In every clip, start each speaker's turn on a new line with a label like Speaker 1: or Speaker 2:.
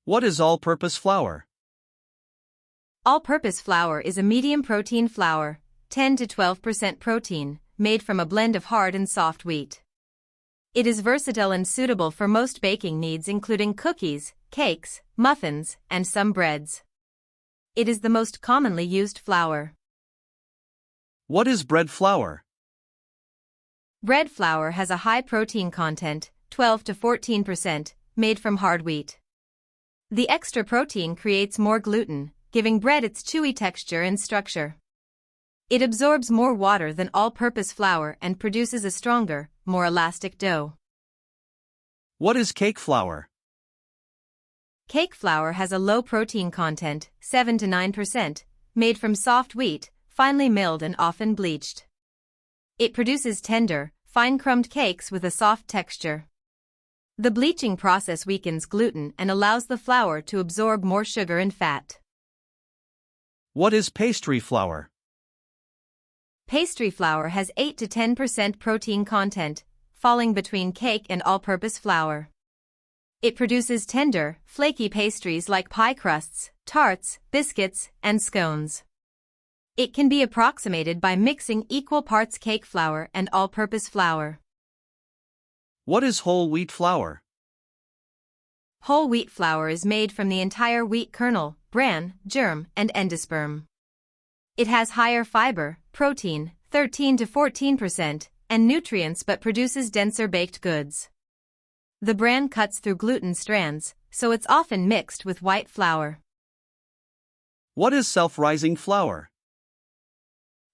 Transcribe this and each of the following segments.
Speaker 1: What is all-purpose flour?
Speaker 2: All-purpose flour is a medium-protein flour, 10 to 12% protein, made from a blend of hard and soft wheat. It is versatile and suitable for most baking needs including cookies, cakes, muffins, and some breads. It is the most commonly used flour.
Speaker 1: What is bread flour?
Speaker 2: Bread flour has a high protein content, 12 to 14%, made from hard wheat. The extra protein creates more gluten, giving bread its chewy texture and structure. It absorbs more water than all-purpose flour and produces a stronger, more elastic dough.
Speaker 1: What is cake flour?
Speaker 2: Cake flour has a low protein content, 7 to 9%, made from soft wheat, finely milled and often bleached. It produces tender, fine-crumbed cakes with a soft texture. The bleaching process weakens gluten and allows the flour to absorb more sugar and fat.
Speaker 1: What is pastry flour?
Speaker 2: Pastry flour has 8 to 10% protein content, falling between cake and all-purpose flour. It produces tender, flaky pastries like pie crusts, tarts, biscuits, and scones. It can be approximated by mixing equal parts cake flour and all-purpose flour.
Speaker 1: What is whole wheat flour?
Speaker 2: Whole wheat flour is made from the entire wheat kernel, bran, germ, and endosperm. It has higher fiber, protein, 13 to 14%, and nutrients but produces denser baked goods. The bran cuts through gluten strands, so it's often mixed with white flour.
Speaker 1: What is self-rising flour?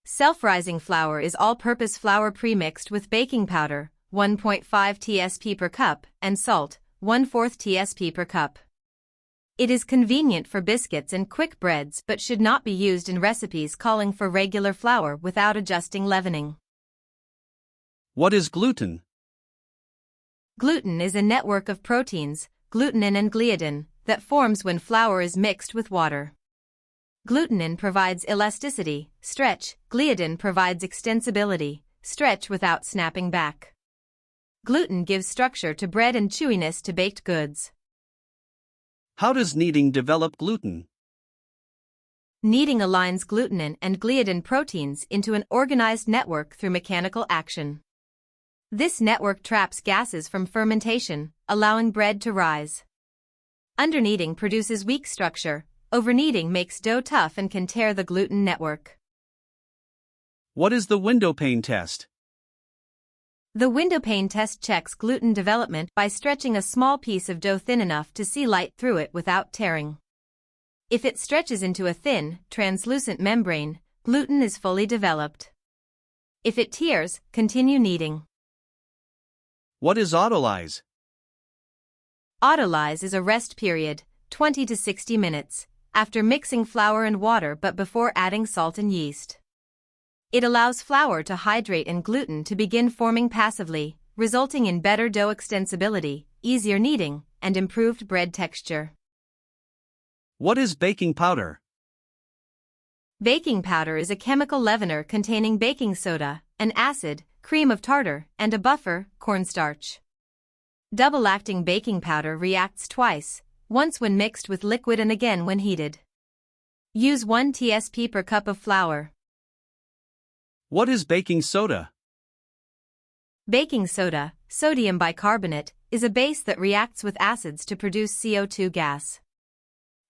Speaker 2: Self-rising flour is all-purpose flour pre-mixed with baking powder, 1.5 tsp per cup, and salt, 1/4 tsp per cup. It is convenient for biscuits and quick breads but should not be used in recipes calling for regular flour without adjusting leavening.
Speaker 1: What is gluten?
Speaker 2: Gluten is a network of proteins, glutenin and gliadin, that forms when flour is mixed with water. Glutenin provides elasticity, stretch, gliadin provides extensibility, stretch without snapping back. Gluten gives structure to bread and chewiness to baked goods.
Speaker 1: How does kneading develop gluten?
Speaker 2: Kneading aligns glutenin and gliadin proteins into an organized network through mechanical action. This network traps gases from fermentation, allowing bread to rise. Underkneading produces weak structure, overkneading makes dough tough and can tear the gluten network.
Speaker 1: What is the window pane test?
Speaker 2: The window pane test checks gluten development by stretching a small piece of dough thin enough to see light through it without tearing. If it stretches into a thin, translucent membrane, gluten is fully developed. If it tears, continue kneading.
Speaker 1: What is autolyse?
Speaker 2: Autolyse is a rest period, 20 to 60 minutes, after mixing flour and water but before adding salt and yeast. It allows flour to hydrate and gluten to begin forming passively, resulting in better dough extensibility, easier kneading, and improved bread texture.
Speaker 1: What is baking powder?
Speaker 2: Baking powder is a chemical leavener containing baking soda, an acid, cream of tartar, and a buffer, cornstarch. Double-acting baking powder reacts twice, once when mixed with liquid and again when heated. Use 1 tsp per cup of flour.
Speaker 1: What is baking soda?
Speaker 2: Baking soda, sodium bicarbonate, is a base that reacts with acids to produce CO2 gas.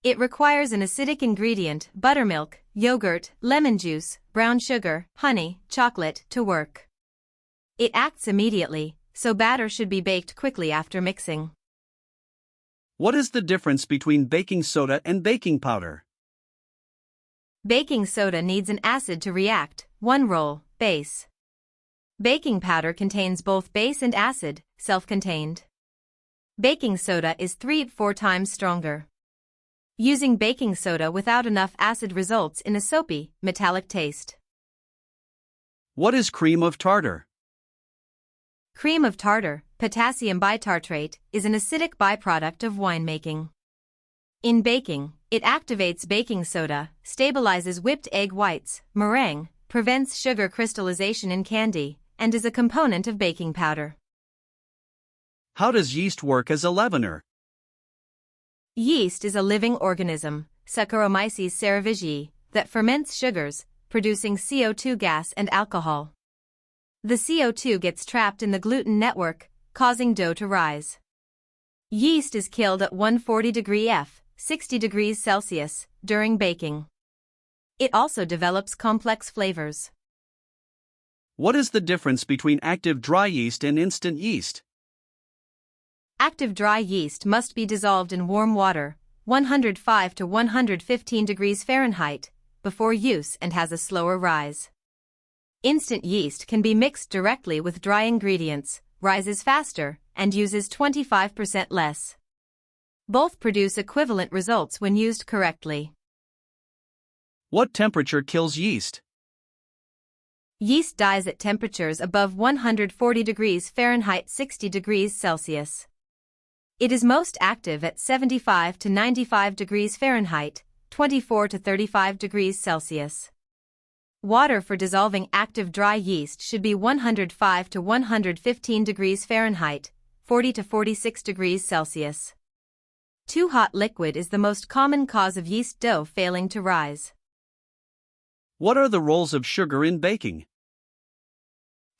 Speaker 2: It requires an acidic ingredient, buttermilk, yogurt, lemon juice, brown sugar, honey, chocolate, to work. It acts immediately, so batter should be baked quickly after mixing.
Speaker 1: What is the difference between baking soda and baking powder?
Speaker 2: Baking soda needs an acid to react, 1 role, base. Baking powder contains both base and acid, self-contained. Baking soda is 3-4 times stronger. Using baking soda without enough acid results in a soapy, metallic taste.
Speaker 1: What is cream of tartar?
Speaker 2: Cream of tartar, potassium bitartrate, is an acidic byproduct of winemaking. In baking, it activates baking soda, stabilizes whipped egg whites, meringue, prevents sugar crystallization in candy, and is a component of baking powder.
Speaker 1: How does yeast work as a leavener?
Speaker 2: Yeast is a living organism, Saccharomyces cerevisiae, that ferments sugars, producing CO2 gas and alcohol. The CO2 gets trapped in the gluten network, causing dough to rise. Yeast is killed at 140 degrees F, 60 degrees Celsius, during baking. It also develops complex flavors.
Speaker 1: What is the difference between active dry yeast and instant yeast?
Speaker 2: Active dry yeast must be dissolved in warm water, 105 to 115 degrees Fahrenheit, before use and has a slower rise. Instant yeast can be mixed directly with dry ingredients, rises faster, and uses 25% less. Both produce equivalent results when used correctly.
Speaker 1: What temperature kills yeast?
Speaker 2: Yeast dies at temperatures above 140 degrees Fahrenheit 60 degrees Celsius. It is most active at 75 to 95 degrees Fahrenheit, 24 to 35 degrees Celsius. Water for dissolving active dry yeast should be 105 to 115 degrees Fahrenheit, 40 to 46 degrees Celsius. Too hot liquid is the most common cause of yeast dough failing to rise.
Speaker 1: What are the roles of sugar in baking?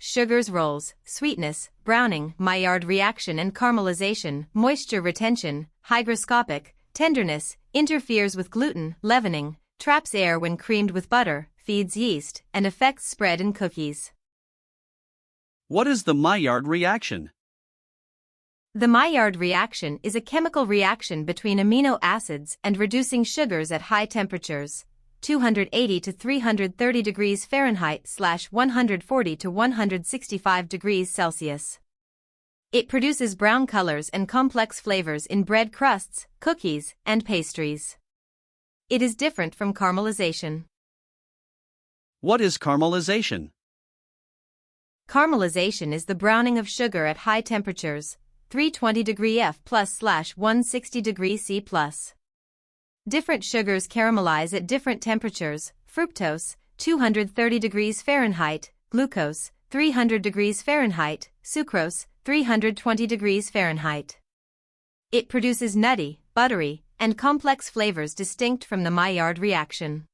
Speaker 2: Sugar's roles: sweetness, browning, Maillard reaction and caramelization, moisture retention, hygroscopic, tenderness, interferes with gluten, leavening, traps air when creamed with butter, feeds yeast, and affects spread in cookies.
Speaker 1: What is the Maillard reaction?
Speaker 2: The Maillard reaction is a chemical reaction between amino acids and reducing sugars at high temperatures, 280 to 330 degrees Fahrenheit / 140 to 165 degrees Celsius. It produces brown colors and complex flavors in bread crusts, cookies, and pastries. It is different from caramelization.
Speaker 1: What is caramelization?
Speaker 2: Caramelization is the browning of sugar at high temperatures, 320 degrees F plus / 160 degrees C plus. Different sugars caramelize at different temperatures: fructose, 230 degrees Fahrenheit, glucose, 300 degrees Fahrenheit, sucrose, 320 degrees Fahrenheit. It produces nutty, buttery, and complex flavors distinct from the Maillard reaction.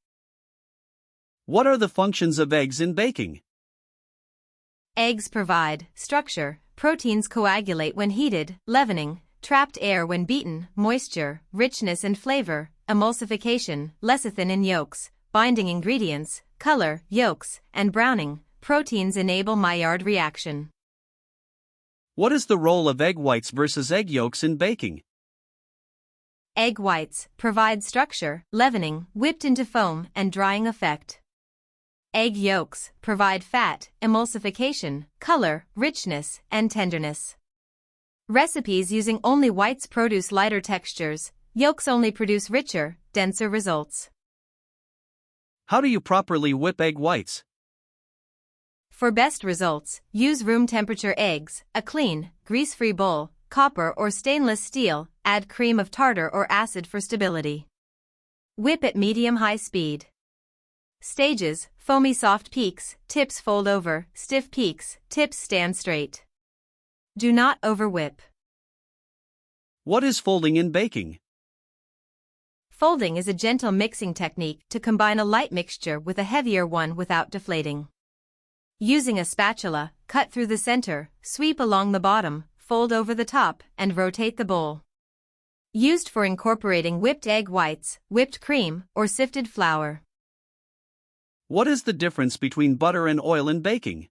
Speaker 1: What are the functions of eggs in baking?
Speaker 2: Eggs provide structure, proteins coagulate when heated, leavening, trapped air when beaten, moisture, richness and flavor, emulsification, lecithin in yolks, binding ingredients, color, yolks, and browning, proteins enable Maillard reaction.
Speaker 1: What is the role of egg whites versus egg yolks in baking?
Speaker 2: Egg whites provide structure, leavening, whipped into foam, and drying effect. Egg yolks provide fat, emulsification, color, richness, and tenderness. Recipes using only whites produce lighter textures, yolks only produce richer, denser results.
Speaker 1: How do you properly whip egg whites?
Speaker 2: For best results, use room temperature eggs, a clean, grease-free bowl, copper or stainless steel, add cream of tartar or acid for stability. Whip at medium-high speed. Stages: foamy soft peaks, tips fold over, stiff peaks, tips stand straight. Do not overwhip.
Speaker 1: What is folding in baking?
Speaker 2: Folding is a gentle mixing technique to combine a light mixture with a heavier one without deflating. Using a spatula, cut through the center, sweep along the bottom, fold over the top, and rotate the bowl. Used for incorporating whipped egg whites, whipped cream, or sifted flour.
Speaker 1: What is the difference between butter and oil in baking?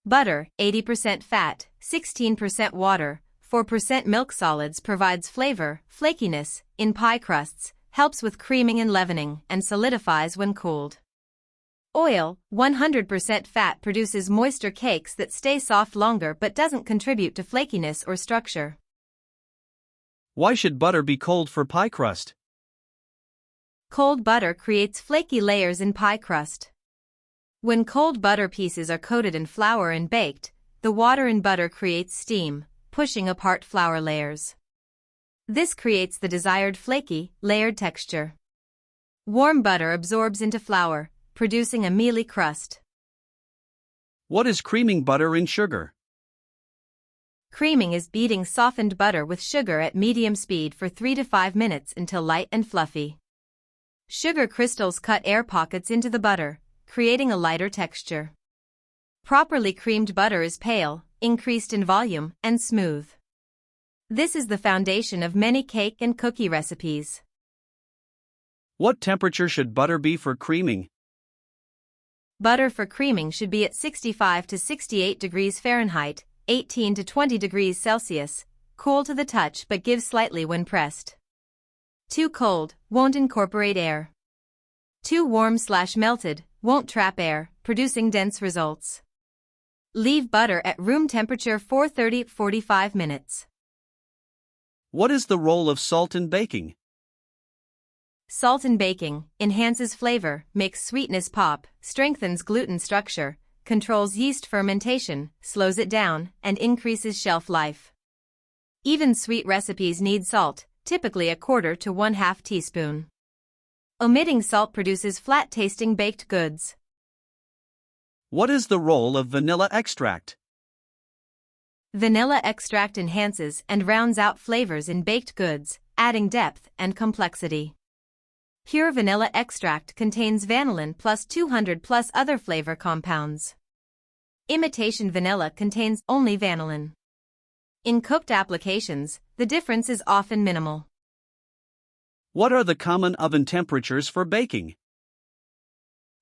Speaker 2: Butter, 80% fat, 16% water, 4% milk solids provides flavor, flakiness, in pie crusts, helps with creaming and leavening, and solidifies when cooled. Oil, 100% fat produces moister cakes that stay soft longer but doesn't contribute to flakiness or structure.
Speaker 1: Why should butter be cold for pie crust?
Speaker 2: Cold butter creates flaky layers in pie crust. When cold butter pieces are coated in flour and baked, the water in butter creates steam, pushing apart flour layers. This creates the desired flaky, layered texture. Warm butter absorbs into flour, producing a mealy crust.
Speaker 1: What is creaming butter in sugar?
Speaker 2: Creaming is beating softened butter with sugar at medium speed for 3 to 5 minutes until light and fluffy. Sugar crystals cut air pockets into the butter, creating a lighter texture. Properly creamed butter is pale, increased in volume, and smooth. This is the foundation of many cake and cookie recipes.
Speaker 1: What temperature should butter be for creaming?
Speaker 2: Butter for creaming should be at 65 to 68 degrees Fahrenheit, 18 to 20 degrees Celsius, cool to the touch but give slightly when pressed. Too cold, won't incorporate air. Too warm/melted, won't trap air, producing dense results. Leave butter at room temperature for 30-45 minutes.
Speaker 1: What is the role of salt in baking?
Speaker 2: Salt in baking enhances flavor, makes sweetness pop, strengthens gluten structure, controls yeast fermentation, slows it down, and increases shelf life. Even sweet recipes need salt, typically 1/4 to 1/2 teaspoon. Omitting salt produces flat-tasting baked goods.
Speaker 1: What is the role of vanilla extract?
Speaker 2: Vanilla extract enhances and rounds out flavors in baked goods, adding depth and complexity. Pure vanilla extract contains vanillin plus 200 plus other flavor compounds. Imitation vanilla contains only vanillin. In cooked applications, the difference is often minimal.
Speaker 1: What are the common oven temperatures for baking?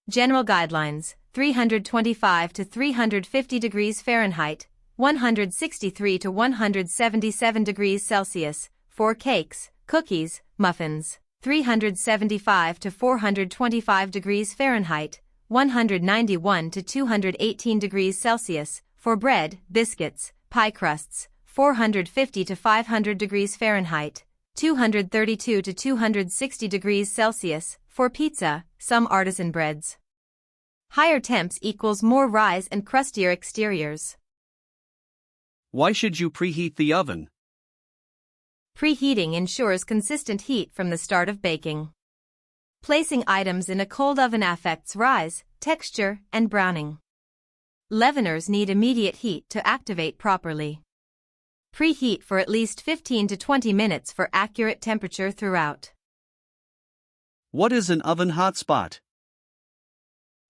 Speaker 2: General guidelines: 325 to 350 degrees Fahrenheit, 163 to 177 degrees Celsius, for cakes, cookies, muffins; 375 to 425 degrees Fahrenheit, 191 to 218 degrees Celsius, for bread, biscuits, pie crusts; 450 to 500 degrees Fahrenheit, 232 to 260 degrees Celsius, for pizza, some artisan breads. Higher temps equals more rise and crustier exteriors.
Speaker 1: Why should you preheat the oven?
Speaker 2: Preheating ensures consistent heat from the start of baking. Placing items in a cold oven affects rise, texture, and browning. Leaveners need immediate heat to activate properly. Preheat for at least 15 to 20 minutes for accurate temperature throughout.
Speaker 1: What is an oven hotspot?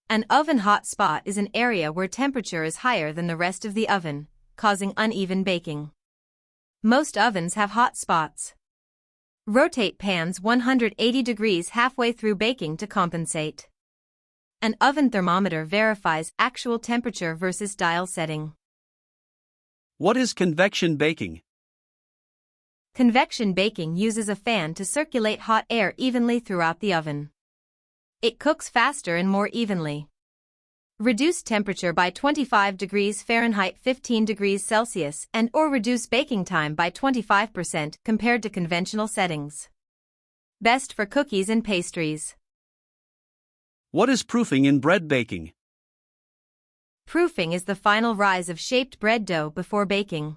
Speaker 2: An oven hotspot is an area where temperature is higher than the rest of the oven, causing uneven baking. Most ovens have hot spots. Rotate pans 180 degrees halfway through baking to compensate. An oven thermometer verifies actual temperature versus dial setting.
Speaker 1: What is convection baking?
Speaker 2: Convection baking uses a fan to circulate hot air evenly throughout the oven. It cooks faster and more evenly. Reduce temperature by 25 degrees Fahrenheit 15 degrees Celsius and/or reduce baking time by 25% compared to conventional settings. Best for cookies and pastries.
Speaker 1: What is proofing in bread baking?
Speaker 2: Proofing is the final rise of shaped bread dough before baking.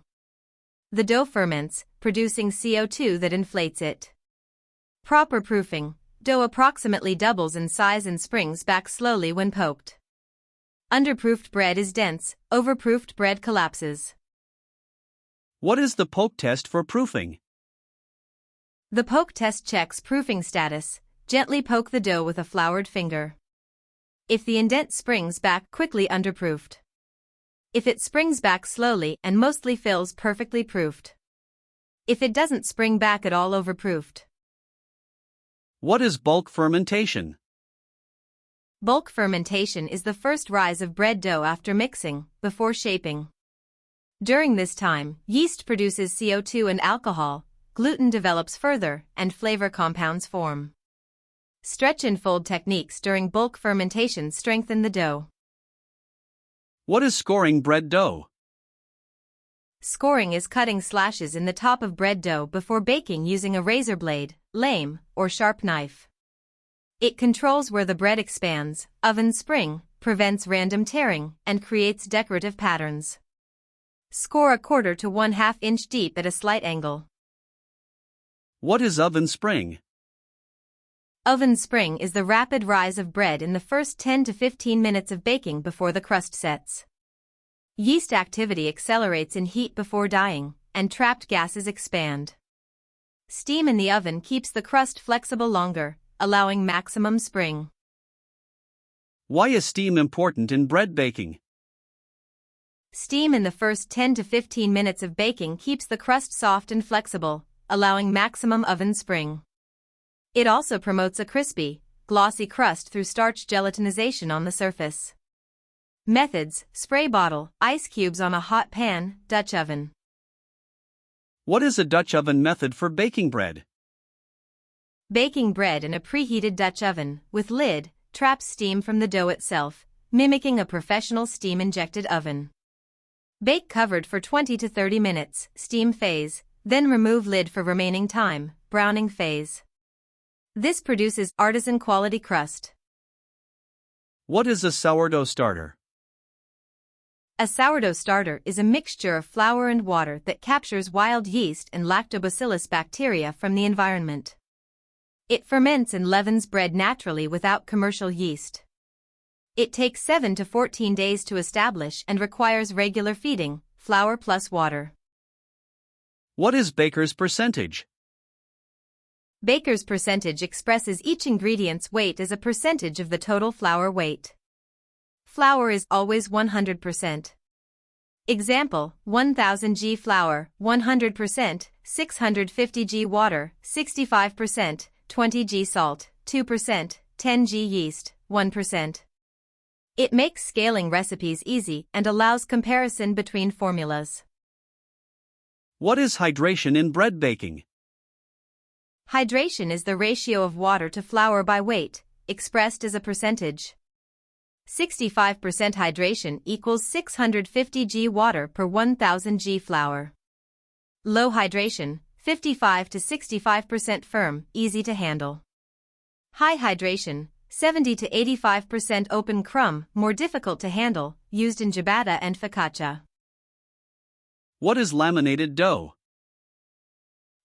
Speaker 2: The dough ferments, producing CO2 that inflates it. Proper proofing: dough approximately doubles in size and springs back slowly when poked. Underproofed bread is dense, overproofed bread collapses.
Speaker 1: What is the poke test for proofing?
Speaker 2: The poke test checks proofing status. Gently poke the dough with a floured finger. If the indent springs back, quickly underproofed. If it springs back slowly and mostly fills, perfectly proofed. If it doesn't spring back at all, overproofed.
Speaker 1: What is bulk fermentation?
Speaker 2: Bulk fermentation is the first rise of bread dough after mixing, before shaping. During this time, yeast produces CO2 and alcohol, gluten develops further, and flavor compounds form. Stretch and fold techniques during bulk fermentation strengthen the dough.
Speaker 1: What is scoring bread dough?
Speaker 2: Scoring is cutting slashes in the top of bread dough before baking using a razor blade, lame, or sharp knife. It controls where the bread expands, oven spring, prevents random tearing, and creates decorative patterns. Score 1/4 to 1/2 inch deep at a slight angle.
Speaker 1: What is oven spring?
Speaker 2: Oven spring is the rapid rise of bread in the first 10 to 15 minutes of baking before the crust sets. Yeast activity accelerates in heat before dying, and trapped gases expand. Steam in the oven keeps the crust flexible longer, allowing maximum spring.
Speaker 1: Why is steam important in bread baking?
Speaker 2: Steam in the first 10 to 15 minutes of baking keeps the crust soft and flexible, allowing maximum oven spring. It also promotes a crispy, glossy crust through starch gelatinization on the surface. Methods: spray bottle, ice cubes on a hot pan, Dutch oven.
Speaker 1: What is a Dutch oven method for baking bread?
Speaker 2: Baking bread in a preheated Dutch oven, with lid, traps steam from the dough itself, mimicking a professional steam-injected oven. Bake covered for 20 to 30 minutes, steam phase, then remove lid for remaining time, browning phase. This produces artisan-quality crust.
Speaker 1: What is a sourdough starter?
Speaker 2: A sourdough starter is a mixture of flour and water that captures wild yeast and lactobacillus bacteria from the environment. It ferments and leavens bread naturally without commercial yeast. It takes 7 to 14 days to establish and requires regular feeding, flour plus water.
Speaker 1: What is baker's percentage?
Speaker 2: Baker's percentage expresses each ingredient's weight as a percentage of the total flour weight. Flour is always 100%. Example: 1000 g flour, 100%, 650 g water, 65%, 20 g salt, 2%, 10 g yeast, 1%. It makes scaling recipes easy and allows comparison between formulas.
Speaker 1: What is hydration in bread baking?
Speaker 2: Hydration is the ratio of water to flour by weight, expressed as a percentage. 65% hydration equals 650 g water per 1000 g flour. Low hydration, 55 to 65% firm, easy to handle. High hydration, 70 to 85% open crumb, more difficult to handle, used in ciabatta and focaccia.
Speaker 1: What is laminated dough?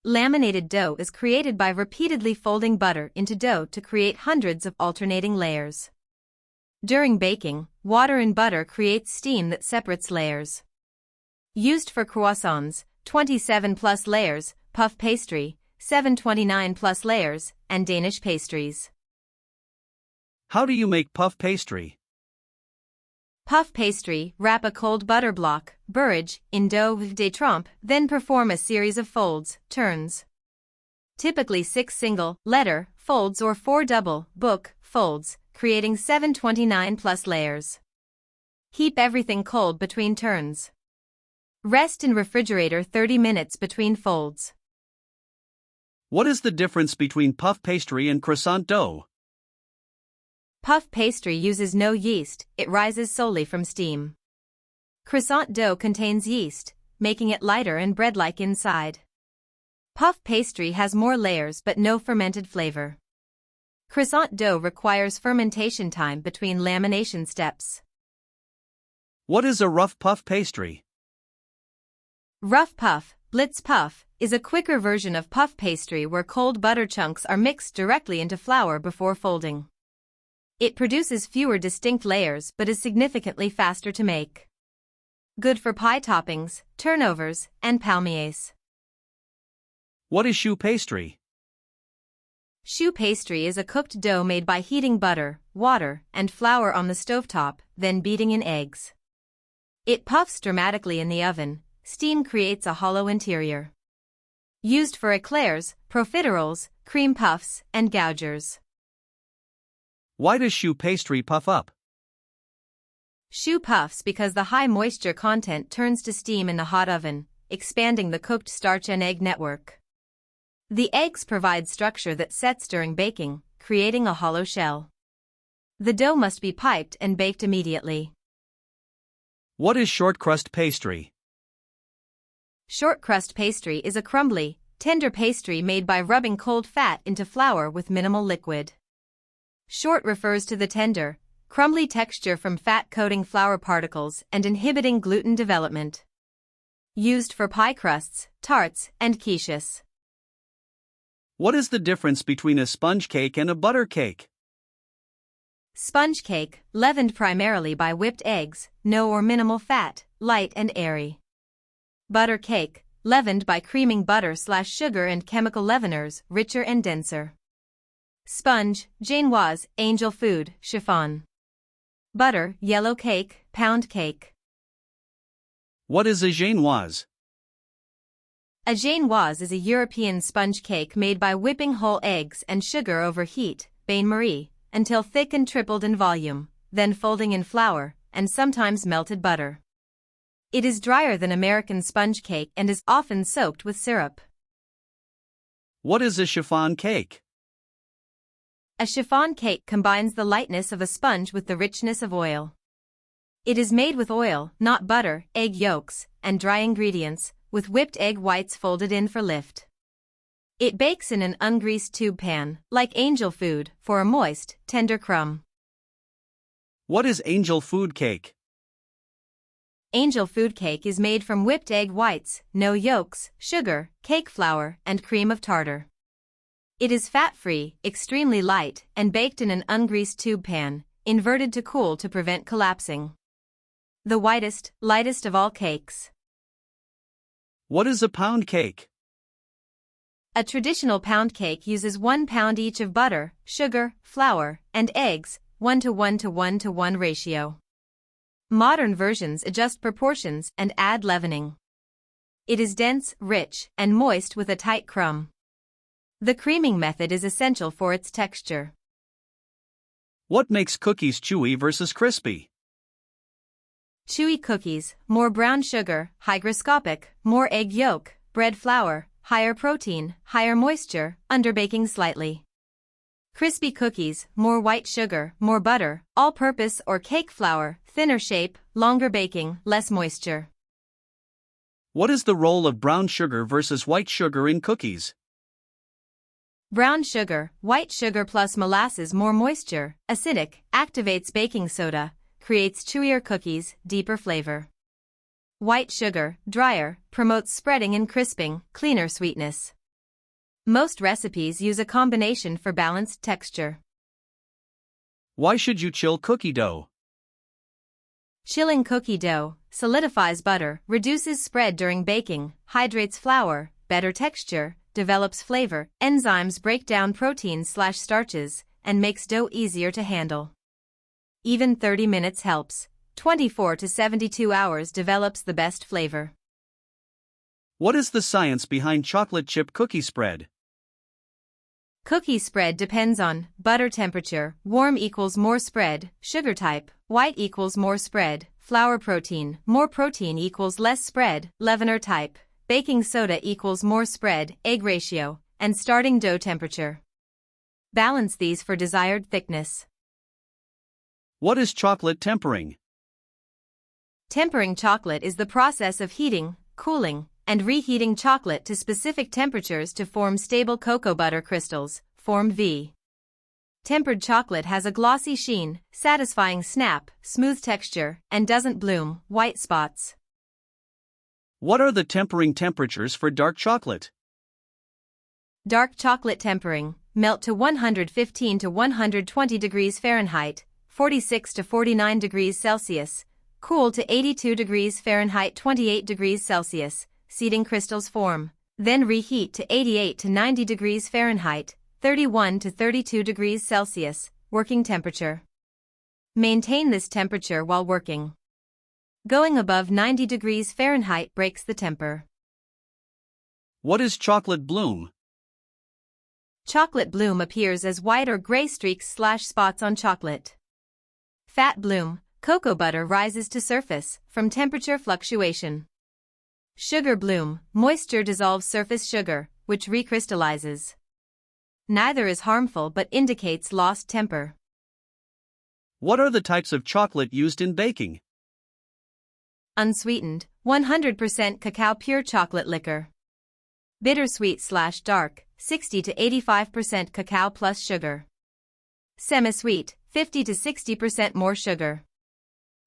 Speaker 2: Laminated dough is created by repeatedly folding butter into dough to create hundreds of alternating layers. During baking, water in butter creates steam that separates layers. Used for croissants, 27 plus layers, puff pastry, 729 plus layers, and Danish pastries.
Speaker 1: How do you make puff pastry?
Speaker 2: Puff pastry: wrap a cold butter block, bourrage, in dough de trempe, then perform a series of folds, turns. Typically 6 single, letter, folds or 4 double, book, folds, creating 729 plus layers. Keep everything cold between turns. Rest in refrigerator 30 minutes between folds.
Speaker 1: What is the difference between puff pastry and croissant dough?
Speaker 2: Puff pastry uses no yeast, it rises solely from steam. Croissant dough contains yeast, making it lighter and bread-like inside. Puff pastry has more layers but no fermented flavor. Croissant dough requires fermentation time between lamination steps.
Speaker 1: What is a rough puff pastry?
Speaker 2: Rough puff, blitz puff, is a quicker version of puff pastry where cold butter chunks are mixed directly into flour before folding. It produces fewer distinct layers but is significantly faster to make. Good for pie toppings, turnovers, and palmiers.
Speaker 1: What is choux pastry?
Speaker 2: Choux pastry is a cooked dough made by heating butter, water, and flour on the stovetop, then beating in eggs. It puffs dramatically in the oven, steam creates a hollow interior. Used for eclairs, profiteroles, cream puffs, and gougers.
Speaker 1: Why does choux pastry puff up?
Speaker 2: Choux puffs because the high moisture content turns to steam in the hot oven, expanding the cooked starch and egg network. The eggs provide structure that sets during baking, creating a hollow shell. The dough must be piped and baked immediately.
Speaker 1: What is short crust pastry?
Speaker 2: Short crust pastry is a crumbly, tender pastry made by rubbing cold fat into flour with minimal liquid. Short refers to the tender, crumbly texture from fat coating flour particles and inhibiting gluten development. Used for pie crusts, tarts, and quiches.
Speaker 1: What is the difference between a sponge cake and a butter cake?
Speaker 2: Sponge cake, leavened primarily by whipped eggs, no or minimal fat, light and airy. Butter cake, leavened by creaming butter/sugar and chemical leaveners, richer and denser. Sponge, Genoise, angel food, chiffon. Butter, yellow cake, pound cake.
Speaker 1: What is a Genoise?
Speaker 2: A Genoise is a European sponge cake made by whipping whole eggs and sugar over heat, bain-marie, until thick and tripled in volume, then folding in flour, and sometimes melted butter. It is drier than American sponge cake and is often soaked with syrup.
Speaker 1: What is a chiffon cake?
Speaker 2: A chiffon cake combines the lightness of a sponge with the richness of oil. It is made with oil, not butter, egg yolks, and dry ingredients, with whipped egg whites folded in for lift. It bakes in an ungreased tube pan, like angel food, for a moist, tender crumb.
Speaker 1: What is angel food cake?
Speaker 2: Angel food cake is made from whipped egg whites, no yolks, sugar, cake flour, and cream of tartar. It is fat-free, extremely light, and baked in an ungreased tube pan, inverted to cool to prevent collapsing. The whitest, lightest of all cakes.
Speaker 1: What is a pound cake?
Speaker 2: A traditional pound cake uses 1 pound each of butter, sugar, flour, and eggs, 1:1 to 1:1 ratio. Modern versions adjust proportions and add leavening. It is dense, rich, and moist with a tight crumb. The creaming method is essential for its texture.
Speaker 1: What makes cookies chewy versus crispy?
Speaker 2: Chewy cookies, more brown sugar, hygroscopic, more egg yolk, bread flour, higher protein, higher moisture, underbaking slightly. Crispy cookies, more white sugar, more butter, all-purpose or cake flour, thinner shape, longer baking, less moisture.
Speaker 1: What is the role of brown sugar versus white sugar in cookies?
Speaker 2: Brown sugar, white sugar plus molasses, more moisture, acidic, activates baking soda, creates chewier cookies, deeper flavor. White sugar, drier, promotes spreading and crisping, cleaner sweetness. Most recipes use a combination for balanced texture.
Speaker 1: Why should you chill cookie dough?
Speaker 2: Chilling cookie dough solidifies butter, reduces spread during baking, hydrates flour, better texture, develops flavor, enzymes break down proteins/starches, and makes dough easier to handle. Even 30 minutes helps. 24 to 72 hours develops the best flavor.
Speaker 1: What is the science behind chocolate chip cookie spread?
Speaker 2: Cookie spread depends on butter temperature, warm equals more spread, sugar type, white equals more spread, flour protein, more protein equals less spread, leavener type, baking soda equals more spread, egg ratio, and starting dough temperature. Balance these for desired thickness.
Speaker 1: What is chocolate tempering?
Speaker 2: Tempering chocolate is the process of heating, cooling, and reheating chocolate to specific temperatures to form stable cocoa butter crystals, form V. Tempered chocolate has a glossy sheen, satisfying snap, smooth texture, and doesn't bloom, white spots.
Speaker 1: What are the tempering temperatures for dark chocolate?
Speaker 2: Dark chocolate tempering, melt to 115 to 120 degrees Fahrenheit, 46 to 49 degrees Celsius, cool to 82 degrees Fahrenheit, 28 degrees Celsius, seeding crystals form, then reheat to 88 to 90 degrees Fahrenheit, 31 to 32 degrees Celsius, working temperature. Maintain this temperature while working. Going above 90 degrees Fahrenheit breaks the temper.
Speaker 1: What is chocolate bloom?
Speaker 2: Chocolate bloom appears as white or gray streaks/spots on chocolate. Fat bloom, cocoa butter rises to surface from temperature fluctuation. Sugar bloom, moisture dissolves surface sugar, which recrystallizes. Neither is harmful but indicates lost temper.
Speaker 1: What are the types of chocolate used in baking?
Speaker 2: Unsweetened, 100% cacao pure chocolate liquor. Bittersweet/dark, 60 to 85% cacao plus sugar. Semi-sweet, 50 to 60% more sugar.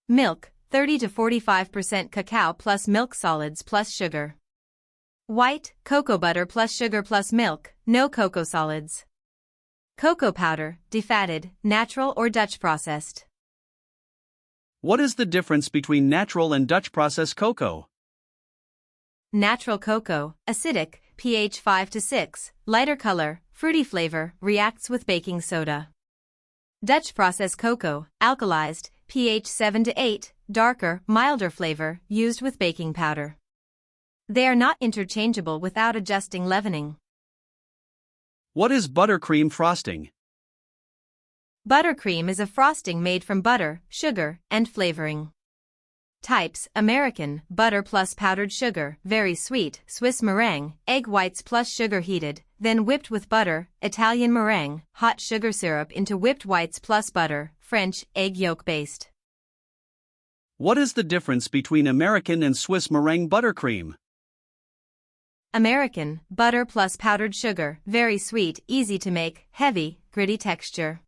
Speaker 2: Milk, 30 to 45% cacao plus milk solids plus sugar. White, cocoa butter plus sugar plus milk, no cocoa solids. Cocoa powder, defatted, natural or Dutch processed.
Speaker 1: What is the difference between natural and Dutch processed cocoa?
Speaker 2: Natural cocoa, acidic, pH 5 to 6, lighter color, fruity flavor, reacts with baking soda. Dutch processed cocoa, alkalized, pH 7 to 8, darker, milder flavor, used with baking powder. They are not interchangeable without adjusting leavening.
Speaker 1: What is buttercream frosting?
Speaker 2: Buttercream is a frosting made from butter, sugar, and flavoring. Types: American, butter plus powdered sugar, very sweet; Swiss meringue, egg whites plus sugar heated, then whipped with butter; Italian meringue, hot sugar syrup into whipped whites plus butter; French, egg yolk based.
Speaker 1: What is the difference between American and Swiss meringue buttercream?
Speaker 2: American, butter plus powdered sugar, very sweet, easy to make, heavy, gritty texture.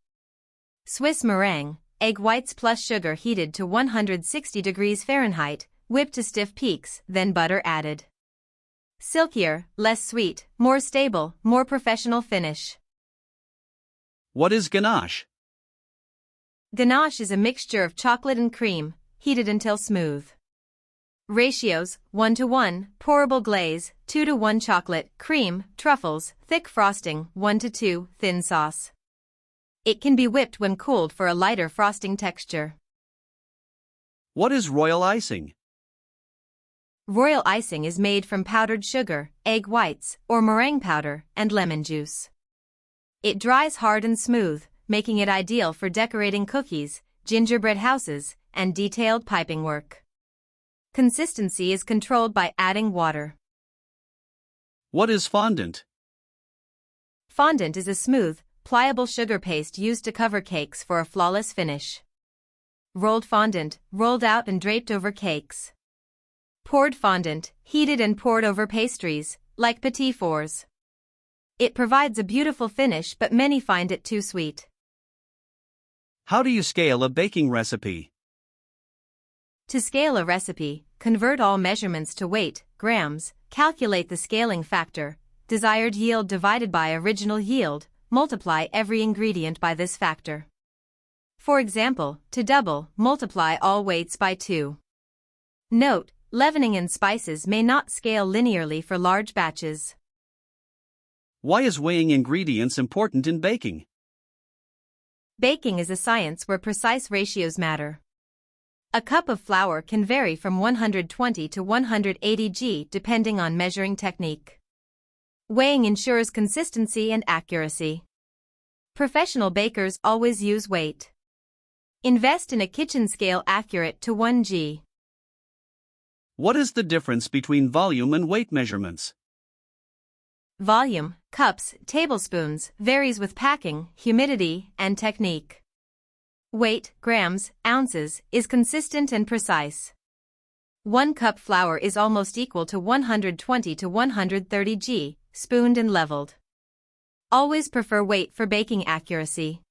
Speaker 2: Swiss meringue, egg whites plus sugar heated to 160 degrees Fahrenheit, whipped to stiff peaks, then butter added. Silkier, less sweet, more stable, more professional finish.
Speaker 1: What is ganache?
Speaker 2: Ganache is a mixture of chocolate and cream, heated until smooth. Ratios: 1:1, pourable glaze; 2:1 chocolate, cream, truffles, thick frosting; 1:2, thin sauce. It can be whipped when cooled for a lighter frosting texture.
Speaker 1: What is royal icing?
Speaker 2: Royal icing is made from powdered sugar, egg whites, or meringue powder, and lemon juice. It dries hard and smooth, making it ideal for decorating cookies, gingerbread houses, and detailed piping work. Consistency is controlled by adding water.
Speaker 1: What is fondant?
Speaker 2: Fondant is a smooth, pliable sugar paste used to cover cakes for a flawless finish. Rolled fondant, rolled out and draped over cakes. Poured fondant, heated and poured over pastries, like petit fours. It provides a beautiful finish, but many find it too sweet.
Speaker 1: How do you scale a baking recipe?
Speaker 2: To scale a recipe, convert all measurements to weight, grams, calculate the scaling factor, desired yield divided by original yield, multiply every ingredient by this factor. For example, to double, multiply all weights by 2. Note: leavening and spices may not scale linearly for large batches.
Speaker 1: Why is weighing ingredients important in baking?
Speaker 2: Baking is a science where precise ratios matter. A cup of flour can vary from 120 to 180 g depending on measuring technique. Weighing ensures consistency and accuracy. Professional bakers always use weight. Invest in a kitchen scale accurate to 1 g.
Speaker 1: What is the difference between volume and weight measurements?
Speaker 2: Volume, cups, tablespoons, varies with packing, humidity, and technique. Weight, grams, ounces, is consistent and precise. 1 cup flour is almost equal to 120 to 130 g, spooned and leveled. Always prefer weight for baking accuracy.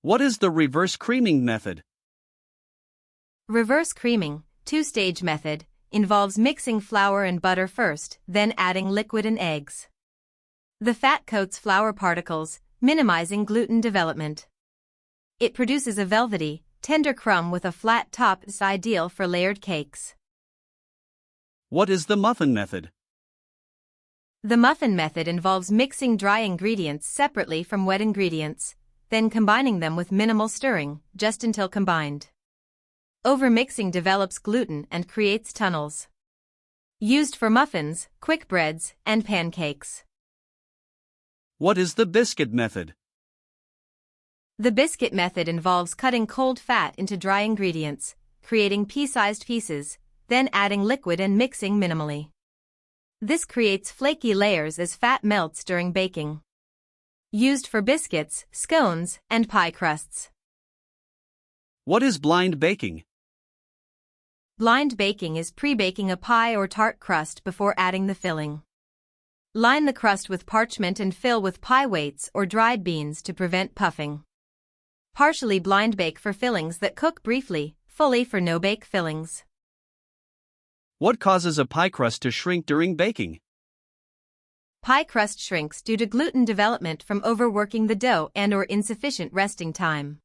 Speaker 1: What is the reverse creaming method?
Speaker 2: Reverse creaming, two-stage method, involves mixing flour and butter first, then adding liquid and eggs. The fat coats flour particles, minimizing gluten development. It produces a velvety, tender crumb with a flat top, is ideal for layered cakes.
Speaker 1: What is the muffin method?
Speaker 2: The muffin method involves mixing dry ingredients separately from wet ingredients, then combining them with minimal stirring, just until combined. Overmixing develops gluten and creates tunnels. Used for muffins, quick breads, and pancakes.
Speaker 1: What is the biscuit method?
Speaker 2: The biscuit method involves cutting cold fat into dry ingredients, creating pea-sized pieces, then adding liquid and mixing minimally. This creates flaky layers as fat melts during baking. Used for biscuits, scones, and pie crusts.
Speaker 1: What is blind baking?
Speaker 2: Blind baking is pre-baking a pie or tart crust before adding the filling. Line the crust with parchment and fill with pie weights or dried beans to prevent puffing. Partially blind bake for fillings that cook briefly, fully for no-bake fillings.
Speaker 1: What causes a pie crust to shrink during baking?
Speaker 2: Pie crust shrinks due to gluten development from overworking the dough and/or insufficient resting time.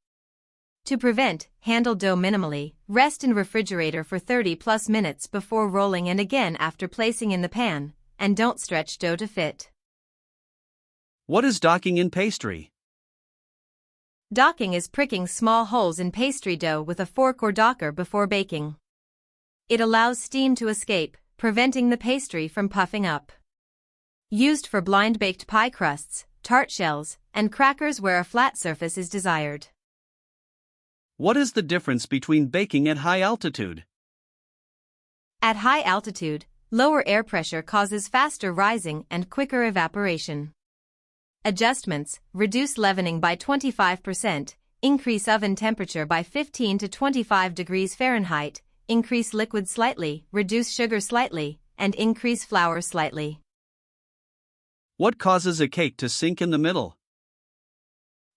Speaker 2: To prevent, handle dough minimally, rest in refrigerator for 30+ minutes before rolling and again after placing in the pan, and don't stretch dough to fit.
Speaker 1: What is docking in pastry?
Speaker 2: Docking is pricking small holes in pastry dough with a fork or docker before baking. It allows steam to escape, preventing the pastry from puffing up. Used for blind-baked pie crusts, tart shells, and crackers where a flat surface is desired.
Speaker 1: What is the difference between baking at high altitude?
Speaker 2: At high altitude, lower air pressure causes faster rising and quicker evaporation. Adjustments: reduce leavening by 25%, increase oven temperature by 15 to 25 degrees Fahrenheit, increase liquid slightly, reduce sugar slightly, and increase flour slightly.
Speaker 1: What causes a cake to sink in the middle?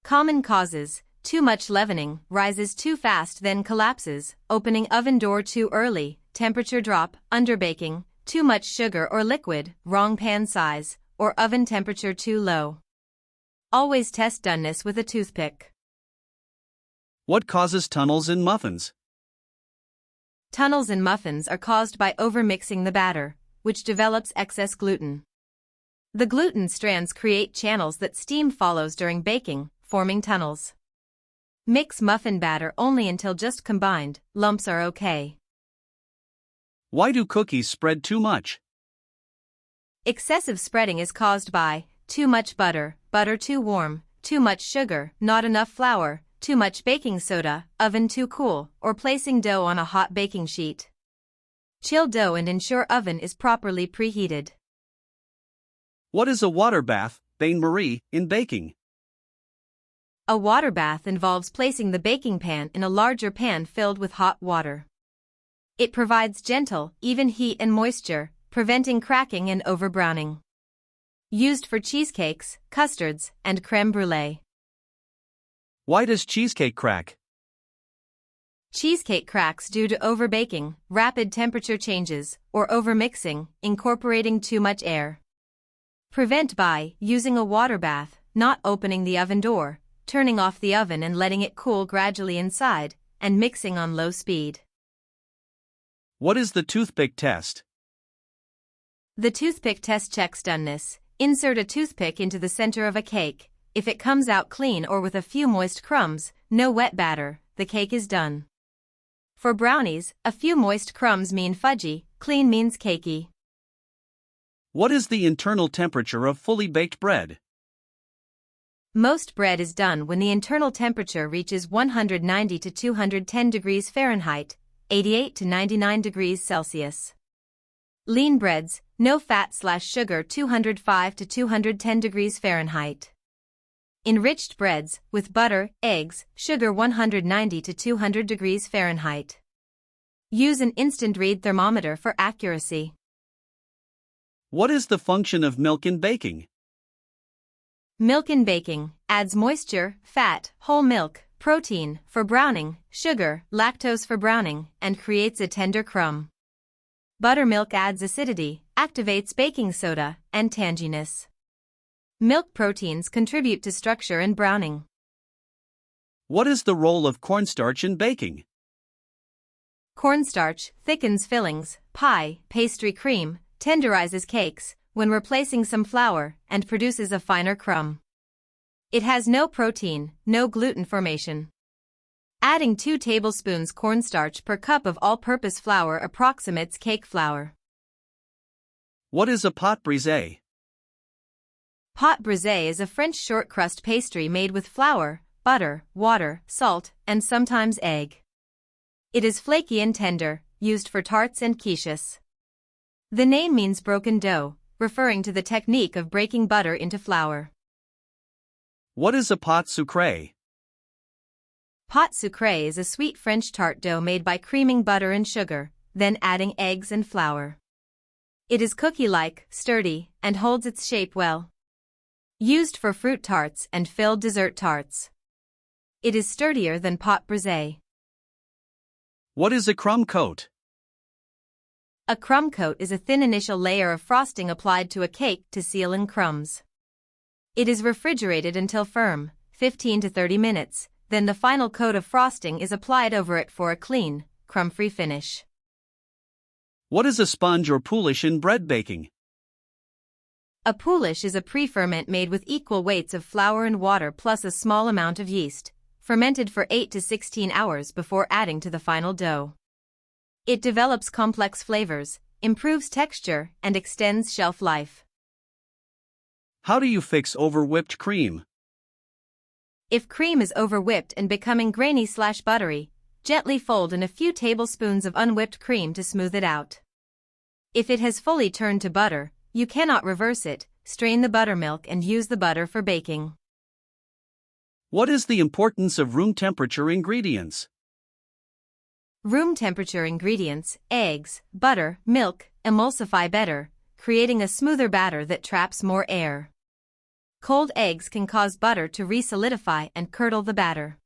Speaker 2: Common causes: too much leavening, rises too fast then collapses, opening oven door too early, temperature drop, underbaking, too much sugar or liquid, wrong pan size, or oven temperature too low. Always test doneness with a toothpick.
Speaker 1: What causes tunnels in muffins?
Speaker 2: Tunnels in muffins are caused by overmixing the batter, which develops excess gluten. The gluten strands create channels that steam follows during baking, forming tunnels. Mix muffin batter only until just combined, lumps are okay.
Speaker 1: Why do cookies spread too much?
Speaker 2: Excessive spreading is caused by too much butter, butter too warm, too much sugar, not enough flour, too much baking soda, oven too cool, or placing dough on a hot baking sheet. Chill dough and ensure oven is properly preheated.
Speaker 1: What is a water bath, bain-marie, in baking?
Speaker 2: A water bath involves placing the baking pan in a larger pan filled with hot water. It provides gentle, even heat and moisture, preventing cracking and overbrowning. Used for cheesecakes, custards, and crème brûlée.
Speaker 1: Why does cheesecake crack?
Speaker 2: Cheesecake cracks due to overbaking, rapid temperature changes, or overmixing, incorporating too much air. Prevent by using a water bath, not opening the oven door, turning off the oven and letting it cool gradually inside, and mixing on low speed.
Speaker 1: What is the toothpick test?
Speaker 2: The toothpick test checks doneness. Insert a toothpick into the center of a cake. If it comes out clean or with a few moist crumbs, no wet batter, the cake is done. For brownies, a few moist crumbs mean fudgy, clean means cakey.
Speaker 1: What is the internal temperature of fully baked bread?
Speaker 2: Most bread is done when the internal temperature reaches 190 to 210 degrees Fahrenheit, 88 to 99 degrees Celsius. Lean breads, no fat/sugar 205 to 210 degrees Fahrenheit. Enriched breads, with butter, eggs, sugar 190 to 200 degrees Fahrenheit. Use an instant read thermometer for accuracy.
Speaker 1: What is the function of milk in baking?
Speaker 2: Milk in baking adds moisture, fat, whole milk, protein for browning, sugar, lactose for browning, and creates a tender crumb. Buttermilk adds acidity, activates baking soda, and tanginess. Milk proteins contribute to structure and browning.
Speaker 1: What is the role of cornstarch in baking?
Speaker 2: Cornstarch thickens fillings, pie, pastry cream, tenderizes cakes, when replacing some flour, and produces a finer crumb. It has no protein, no gluten formation. Adding 2 tablespoons cornstarch per cup of all-purpose flour approximates cake flour.
Speaker 1: What is a pâte brisée?
Speaker 2: Pâte brisée is a French short crust pastry made with flour, butter, water, salt, and sometimes egg. It is flaky and tender, used for tarts and quiches. The name means broken dough, referring to the technique of breaking butter into flour.
Speaker 1: What is a pâte sucrée?
Speaker 2: Pâte sucrée is a sweet French tart dough made by creaming butter and sugar, then adding eggs and flour. It is cookie-like, sturdy, and holds its shape well. Used for fruit tarts and filled dessert tarts. It is sturdier than pâte brisée.
Speaker 1: What is a crumb coat?
Speaker 2: A crumb coat is a thin initial layer of frosting applied to a cake to seal in crumbs. It is refrigerated until firm, 15 to 30 minutes, then the final coat of frosting is applied over it for a clean, crumb-free finish.
Speaker 1: What is a sponge or poolish in bread baking?
Speaker 2: A poolish is a pre-ferment made with equal weights of flour and water plus a small amount of yeast, fermented for 8 to 16 hours before adding to the final dough. It develops complex flavors, improves texture, and extends shelf life.
Speaker 1: How do you fix over-whipped cream?
Speaker 2: If cream is over-whipped and becoming grainy/buttery, gently fold in a few tablespoons of unwhipped cream to smooth it out. If it has fully turned to butter, you cannot reverse it, strain the buttermilk and use the butter for baking.
Speaker 1: What is the importance of room temperature ingredients?
Speaker 2: Room temperature ingredients, eggs, butter, milk, emulsify better, creating a smoother batter that traps more air. Cold eggs can cause butter to re-solidify and curdle the batter.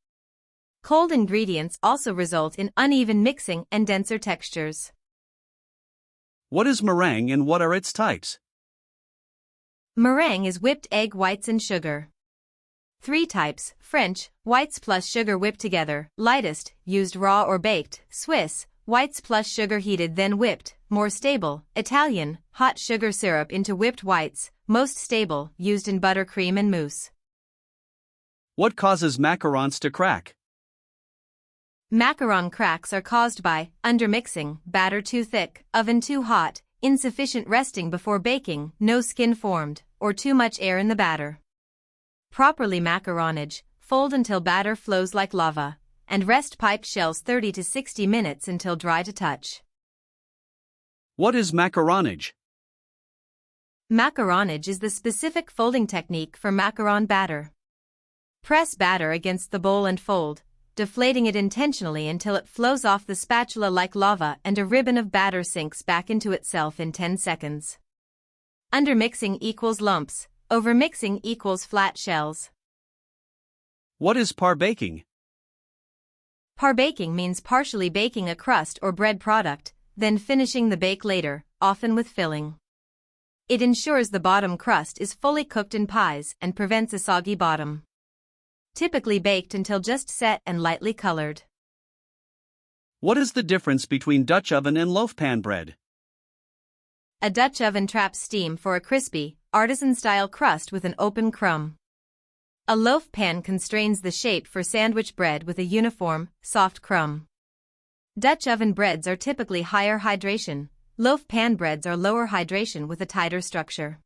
Speaker 2: Cold ingredients also result in uneven mixing and denser textures.
Speaker 1: What is meringue and what are its types?
Speaker 2: Meringue is whipped egg whites and sugar. 3 types: French, whites plus sugar whipped together, lightest, used raw or baked; Swiss, whites plus sugar heated then whipped, more stable; Italian, hot sugar syrup into whipped whites, most stable, used in buttercream and mousse.
Speaker 1: What causes macarons to crack?
Speaker 2: Macaron cracks are caused by undermixing, batter too thick, oven too hot, insufficient resting before baking, no skin formed, or too much air in the batter. Properly macaronage, fold until batter flows like lava, and rest pipe shells 30 to 60 minutes until dry to touch.
Speaker 1: What is macaronage?
Speaker 2: Macaronage is the specific folding technique for macaron batter. Press batter against the bowl and fold, deflating it intentionally until it flows off the spatula like lava and a ribbon of batter sinks back into itself in 10 seconds. Undermixing equals lumps, overmixing equals flat shells.
Speaker 1: What is par baking?
Speaker 2: Par baking means partially baking a crust or bread product, then finishing the bake later, often with filling. It ensures the bottom crust is fully cooked in pies and prevents a soggy bottom. Typically baked until just set and lightly colored.
Speaker 1: What is the difference between Dutch oven and loaf pan bread?
Speaker 2: A Dutch oven traps steam for a crispy, artisan-style crust with an open crumb. A loaf pan constrains the shape for sandwich bread with a uniform, soft crumb. Dutch oven breads are typically higher hydration, loaf pan breads are lower hydration with a tighter structure.